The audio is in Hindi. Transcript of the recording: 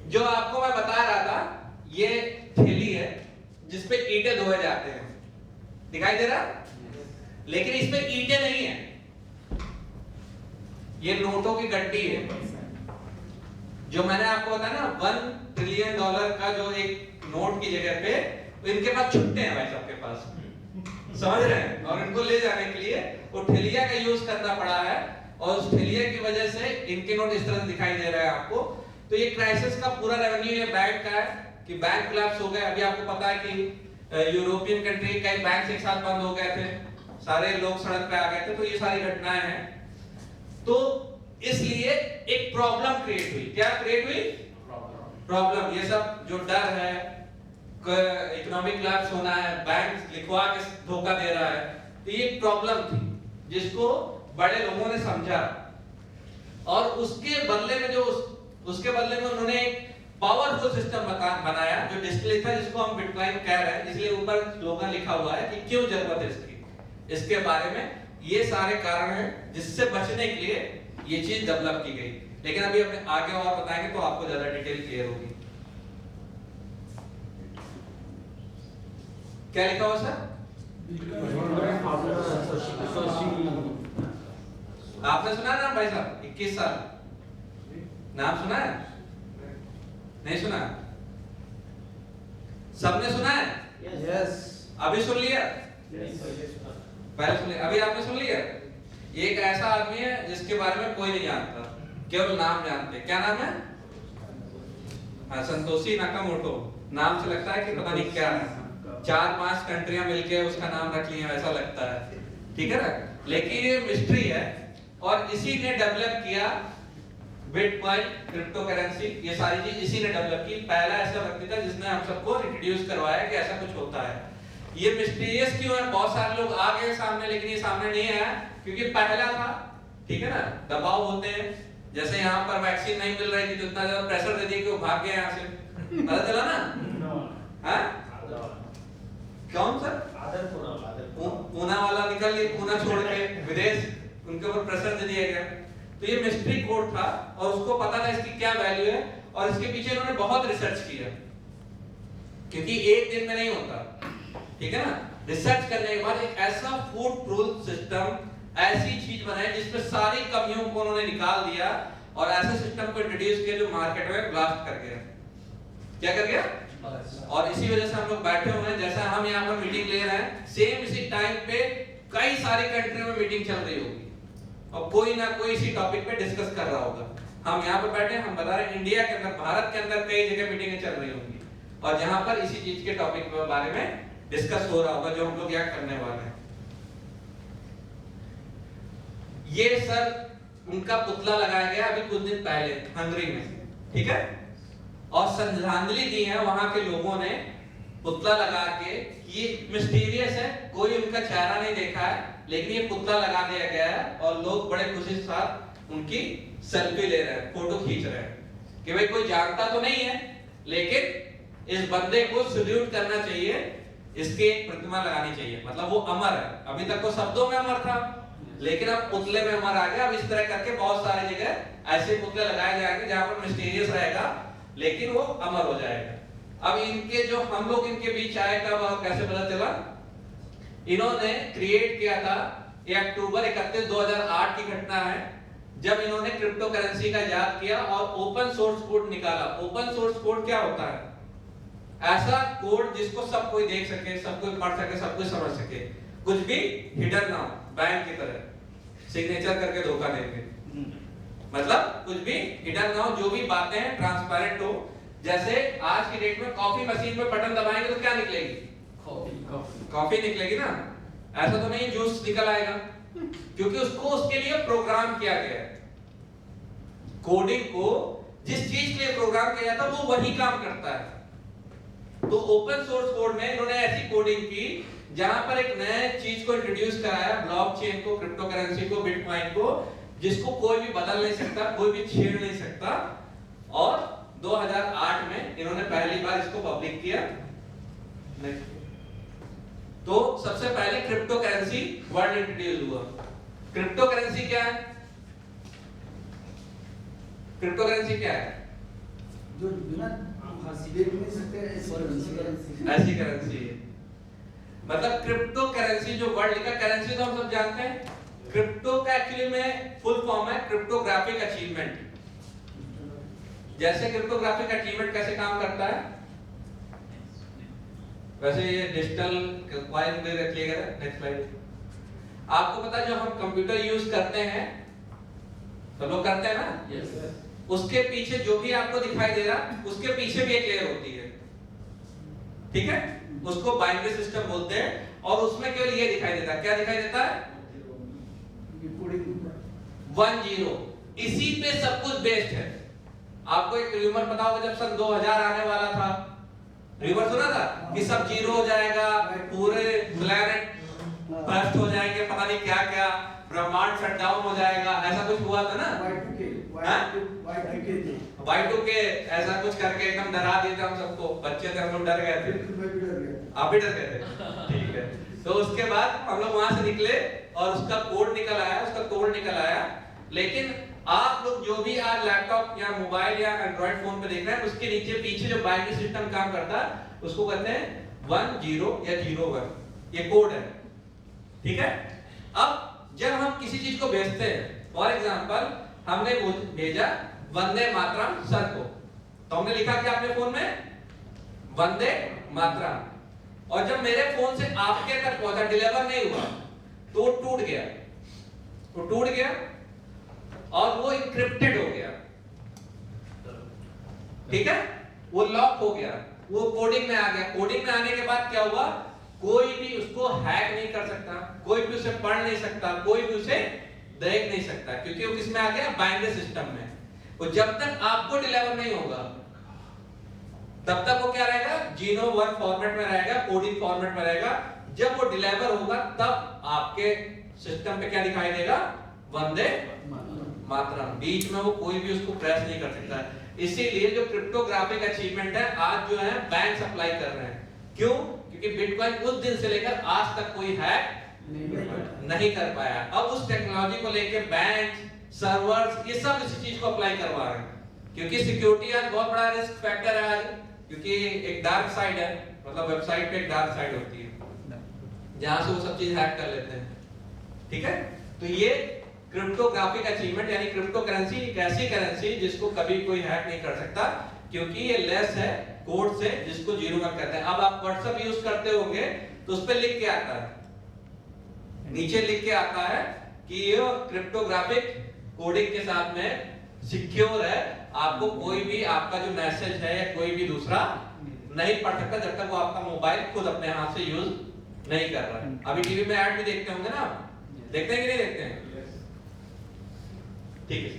जो आपको मैं बता रहा था, ये थैली है जिसपे ईंटें धोए जाते हैं, दिखाई दे रहा? लेकिन इसमें ईंटें नहीं है, ये नोटों की गड्डी है। जो मैंने आपको बताया ना $1 ट्रिलियन का जो एक नोट की जगह पे इनके पास छुट्टे हैं भाई सबके पास, समझ रहे हैं? और इनको ले जाने के लिए वो ठेलिया का यूज करना पड़ा है, और उस ठेलिया की वजह से इनके नोट इस तरह दिखाई दे रहा है आपको। तो ये क्राइसिस का पूरा रेवेन्यू ये बैंक का है कि बैंक कोलैप्स हो गए। अभी आपको पता है कि यूरोपियन कंट्री कई बैंक एक साथ बंद हो गए थे, सारे लोग सड़क पे आ गए थे, तो ये सारी घटनाएं हैं। तो इसलिए एक प्रॉब्लम क्रिएट हुई। क्या क्रिएट हुई? प्रॉब्लम। ये सब जो डर है, इकोनॉमिक कोलैप्स होना है, बैंक लिखवा के धोखा दे रहा है, तो ये एक प्रॉब्लम थी जिसको बड़े लोगों ने समझा, और उसके बदले में उन्होंने एक पावरफुल सिस्टम बनाया जो डिजिटली था, जिसको हम बिटकॉइन कह रहे हैं। इसलिए ऊपर स्लोगन लिखा हुआ है कि क्यों जरूरत है इसकी। इसके बारे में ये सारे कारण हैं जिससे बचने के लिए ये चीज डेवलप की गई। लेकिन अभी अपने आगे और बताएंगे तो आपको ज्यादा डिटेल क्लियर होगी। क्या लिखा हुआ सर? आपने सुना ना भाई साहब? 21 साल नाम सुना है? नहीं सुना? सबने सुना है? यस। अभी सुन लिया? पहले सुन लिया, अभी आपने सुन लिया? एक ऐसा आदमी है जिसके बारे में कोई नहीं जानता, केवल नाम जानते। क्या नाम है? संतोषी नाकामोटो। नाम से लगता है कि पता नहीं क्या है, 4-5 कंट्रियां मिलके उसका नाम रख ली है ऐसा लगता है, ठीक है ना? लेकिन ये मिस्ट्री है, और इसी ने डेवलप किया बिटकॉइन, क्रिप्टो करेंसी। ये सारी चीज इसी ने डेवलप की। पहला ऐसा व्यक्ति था जिसने हम सबको इंट्रोड्यूस करवाया कि ऐसा कुछ होता है। ये मिस्टीरियस क्यों है? बहुत सारे लोग आ गए सामने, लेकिन ये सामने नहीं आया क्योंकि पहला था, ठीक है ना? दबाव होते हैं, जैसे यहाँ पर वैक्सीन नहीं मिल रही थी तो इतना ज्यादा प्रेशर दे दिया कि वो भाग गए यहाँ से, पता चला ना? हाँ? कौन सर? पूना वाला निकल गया, पूना छोड़ के विदेश, उनके ऊपर प्रेशर दे दिया गया। तो ये मिस्ट्री कोड था, और उसको पता था इसकी क्या वैल्यू है, और इसके पीछे इन्होंने बहुत रिसर्च किया, क्योंकि एक दिन में नहीं होता, ठीक है ना? रिसर्च करने के बाद एक ऐसा फूड प्रूफ सिस्टम, ऐसी चीज बनाई जिसमें सारी कमियों को उन्होंने निकाल दिया, और ऐसे सिस्टम को इंट्रोड्यूस किया जो मार्केट में ब्लास्ट कर गया। क्या कर गया? और इसी वजह से हम लोग बैठे हुए हैं, जैसा हम यहाँ पर मीटिंग ले रहे हैं, सेम इसी टाइम पे कई सारी कंट्रियों में मीटिंग चल रही होगी, और कोई ना कोई इसी टॉपिक पे डिस्कस कर रहा होगा। हम यहाँ पर बैठे हैं, हम बता रहे हैं इंडिया के अंदर, भारत के अंदर कई जगह मीटिंगें चल रही होंगी, और जहां पर इसी चीज के टॉपिक के बारे में डिस्कस हो रहा होगा जो हम लोग यहाँ करने वाले हैं। ये सर उनका पुतला लगाया गया अभी कुछ दिन पहले हंगरी में, ठीक है? और श्रद्धांजलि दी है वहां के लोगों ने पुतला लगा के। ये मिस्टीरियस है, कोई उनका चेहरा नहीं देखा है, लेकिन ये पुतला लगा दिया गया है, और लोग बड़े खुशी के साथ उनकी सेल्फी ले रहे हैं, फोटो खींच रहे हैं कि भाई कोई जानता तो नहीं है, लेकिन इस बंदे को सल्यूट करना चाहिए, इसकी एक प्रतिमा लगानी चाहिए, मतलब वो अमर है। अभी तक तो शब्दों में अमर था, लेकिन अब पुतले में अमर आ गया। अब इस तरह करके बहुत सारी जगह ऐसे पुतले लगाए जाएंगे जहां पर मिस्टीरियस रहेगा, लेकिन वो अमर हो जाएगा। अब इनके जो हम लोग इनके बीच आए, कब और कैसे पता चला? इन्होंने क्रिएट किया था, ये अक्टूबर 31, 2008 की घटना है, जब इन्होंने क्रिप्टो करेंसी का इजाद किया और ओपन सोर्स कोड निकाला। ओपन सोर्स कोड क्या होता है? ऐसा कोड जिसको सब कोई देख सके, सब कोई पढ़ सके, सब कोई समझ सके, कुछ भी हिडन ना हो, बैंक की तरह सिग्नेचर करके धोखा देंगे, मतलब कुछ भी हिडन ना हो, जो भी बातें हैं ट्रांसपेरेंट हो। जैसे आज की डेट में कॉफी मशीन में बटन दबाएंगे तो क्या निकलेगी? कॉफी निकलेगी ना, ऐसा तो नहीं जूस निकल आएगा, क्योंकि उसको उसके लिए प्रोग्राम किया गया है। कोडिंग को जिस चीज के लिए प्रोग्राम किया जाता है वो वही काम करता है। तो ओपन सोर्स कोड में इन्होंने ऐसी कोडिंग की जहां पर एक नए चीज को इंट्रोड्यूस कराया, ब्लॉकचेन को, क्रिप्टो करेंसी को, बिटकॉइन को, जिसको कोई भी बदल नहीं सकता, कोई भी छेड़ नहीं सकता। और 2008 में इन्होंने पहली बार इसको पब्लिक किया। तो सबसे पहले क्रिप्टो करेंसी वर्ड इंट्रोड्यूस हुआ। क्रिप्टो करेंसी क्या है? क्रिप्टो करेंसी क्या है? जो बिना देख नहीं सकते ऐसी करेंसी है। मतलब क्रिप्टो करेंसी जो वर्ड लिखा, करेंसी तो हम सब जानते हैं, क्रिप्टो का एक्चुअली में फुल फॉर्म है क्रिप्टोग्राफिक अचीवमेंट। जैसे क्रिप्टोग्राफिक अचीवमेंट कैसे काम करता है, वैसे ये डिजिटल कॉइन भी रखिएगा। Next slide. आपको पता है जो हम कंप्यूटर यूज करते हैं, सब लोग करते हैं ना? यस। उसके पीछे जो भी आपको दिखाई दे रहा, उसके पीछे भी एक लेयर होती है, ठीक है? उसको बाइनरी सिस्टम बोलते हैं, और उसमें केवल ये दिखाई देता है। क्या दिखाई देता है? 1 0। इसी पे सब कुछ बेस्ड है। आपको एक र्यूमर पता होगा, जब सन 2000 आने वाला था, र्यूमर सुना था कि सब जीरो हो जाएगा, पूरे प्लैनेट बर्स्ट हो जाएंगे, पता नहीं क्या क्या, ब्रह्मांड शट डाउन हो जाएगा, ऐसा कुछ हुआ था ना? Y2K ऐसा कुछ करके एकदम डरा दिए थे हम सबको, बच्चे थे, हम लोग डर गए थे। आप भी डर गए थे? ठीक है। तो उसके बाद हम लोग वहां से निकले और उसका कोड निकल आया, उसका कोड निकल आया। लेकिन आप लोग जो भी आज लैपटॉप या मोबाइल या एंड्रॉइड फोन पे देख रहे हैं, उसके नीचे पीछे जो बाइनरी सिस्टम काम करता है, उसको कहते हैं 1 0 या 0 1। ये कोड है, ठीक है? अब जब हम किसी चीज को भेजते हैं, फॉर एग्जांपल हमने भेजा वंदे मातरम सर को, तो हमने लिखा क्या अपने फोन में? वंदे मातरम। और जब मेरे फोन से आपके तक पहुंचा, डिलीवर नहीं हुआ, तो वो टूट गया, वो टूट गया और वो इंक्रिप्टेड हो गया, ठीक है? वो लॉक हो गया, वो कोडिंग में आ गया। कोडिंग में आने के बाद क्या हुआ? कोई भी उसको हैक नहीं कर सकता, कोई भी उसे पढ़ नहीं सकता, कोई भी उसे देख नहीं सकता, क्योंकि वो किसमें आ गया? बाइनरी सिस्टम में। वो जब तक आपको डिलीवर नहीं होगा, तब तक वो क्या रहेगा? जीनो 1 फॉर्मेट में रहेगा, कोडिंग फॉर्मेट में रहेगा। जब वो डिलीवर होगा, तब आपके सिस्टम पे क्या दिखाई देगा? वंदे मातरम। बीच में वो कोई भी उसको प्रेस नहीं कर सकता। इसीलिए जो क्रिप्टोग्राफिक अचीवमेंट है, आज जो है बैंक अप्लाई कर रहे हैं। क्यों? क्योंकि बिटकॉइन उस दिन से लेकर आज तक कोई हैक नहीं कर पाया। अब उस टेक्नोलॉजी को लेकर बैंक, सर्वर्स, ये सब इसी चीज को अप्लाई करवा रहे हैं, क्योंकि सिक्योरिटी आज बहुत बड़ा रिस्क फैक्टर है आज, क्योंकि एक डार्क साइड है, मतलब वेबसाइट पे एक डार्क साइड होती है, जहां से वो सब चीज हैक कर लेते हैं, ठीक है? तो ये क्रिप्टोग्राफिक अचीवमेंट यानी क्रिप्टो करेंसी एक ऐसी करेंसी जिसको कभी कोई हैक नहीं कर सकता, क्योंकि ये लेस है कोड से, जिसको 0 1 कहते हैं। अब आप व्हाट्सएप यूज करते होंगे तो उस पे लिख के आता है, नीचे लिख के आता है कि ये क्रिप्टोग्राफिक कोडिंग के साथ में सिक्योर है, आपको कोई भी आपका जो मैसेज है या कोई भी दूसरा नहीं पढ़ सकता, जब तक वो आपका मोबाइल खुद अपने हाथ से यूज नहीं कर रहा है। अभी टीवी में ऐड भी देखते होंगे ना, देखते हैं कि नहीं देखते हैं? ठीक है।